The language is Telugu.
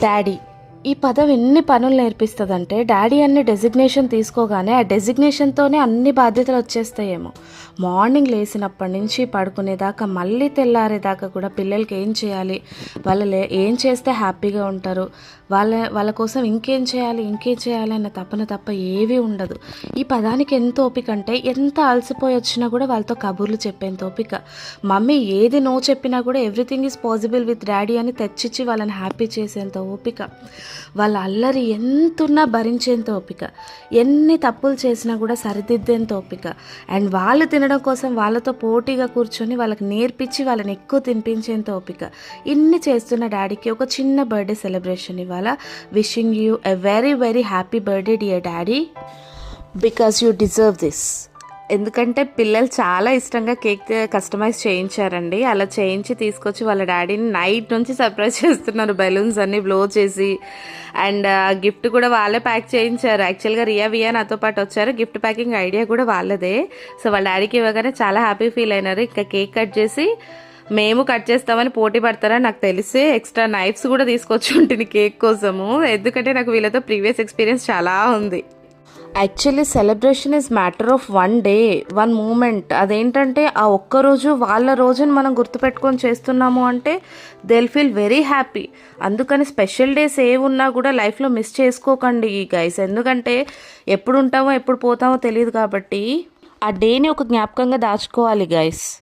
డాడీ ఈ పదం ఎన్ని పనులు నేర్పిస్తుందంటే డాడీ అన్ని డెసిగ్నేషన్ తీసుకోగానే ఆ డెసిగ్నేషన్తోనే అన్ని బాధ్యతలు వచ్చేస్తాయేమో. మార్నింగ్ లేచినప్పటి నుంచి పడుకునేదాకా మళ్ళీ తెల్లారేదాకా కూడా పిల్లలకి ఏం చేయాలి, ఏం చేస్తే హ్యాపీగా ఉంటారు, వాళ్ళ కోసం ఇంకేం చేయాలి అన్న తపన తప్ప ఏవీ ఉండదు. ఈ పదానికి ఎంత ఓపిక అంటే ఎంత అలసిపోయి వచ్చినా కూడా వాళ్ళతో కబుర్లు చెప్పేంత ఓపిక. మమ్మీ ఏది నో చెప్పినా కూడా everything is possible with daddy అని తెచ్చిచ్చి వాళ్ళని హ్యాపీ చేసేంత ఓపిక. వాళ్ళ అల్లరి ఎంతున్నా భరించేంత ఓపిక. ఎన్ని తప్పులు చేసినా కూడా సరిదిద్దేంత ఓపిక. అండ్ వాళ్ళు తినడం కోసం వాళ్ళతో పోటీగా కూర్చొని వాళ్ళకి నేర్పించి వాళ్ళని ఎక్కువ తినిపించేంత ఓపిక. ఇన్ని చేస్తున్న డాడీకి ఒక చిన్న బర్త్డే సెలబ్రేషన్ ఇవ్వాలా. Wishing you a very very happy birthday dear daddy, because you deserve this. ఎందుకంటే పిల్లలు చాలా ఇష్టంగా కేక్ కస్టమైజ్ చేయించారండి. అలా చేయించి తీసుకొచ్చి వాళ్ళ డాడీని నైట్ నుంచి సర్ప్రైజ్ చేస్తున్నారు, బెలూన్స్ అన్నీ బ్లో చేసి. అండ్ గిఫ్ట్ కూడా వాళ్ళే ప్యాక్ చేయించారు. యాక్చువల్గా వియా నాతో పాటు వచ్చారు. గిఫ్ట్ ప్యాకింగ్ ఐడియా కూడా వాళ్ళదే. సో వాళ్ళ డాడీకి ఇవ్వగానే చాలా హ్యాపీ ఫీల్ అయినారు. ఇంకా కేక్ కట్ చేసి మేము కట్ చేస్తామని పోటీ పడతారని నాకు తెలిసి ఎక్స్ట్రా నైఫ్స్ కూడా తీసుకొచ్చి ఉంటుంది కేక్ కోసము. ఎందుకంటే నాకు వీళ్ళతో ప్రీవియస్ ఎక్స్పీరియన్స్ చాలా ఉంది. Actually celebration is matter of one day, one moment. అదేంటంటే ఆ ఒక్కరోజు వాళ్ళ రోజుని మనం గుర్తుపెట్టుకొని చేస్తున్నాము అంటే థెల్ ఫీల్ వెరీ హ్యాపీ. అందుకని స్పెషల్ డేస్ ఏమున్నా కూడా లైఫ్లో మిస్ చేసుకోకండి గైస్. ఎందుకంటే ఎప్పుడు ఉంటామో ఎప్పుడు పోతామో తెలియదు కాబట్టి ఆ డేని ఒక జ్ఞాపకంగా దాచుకోవాలి గైస్.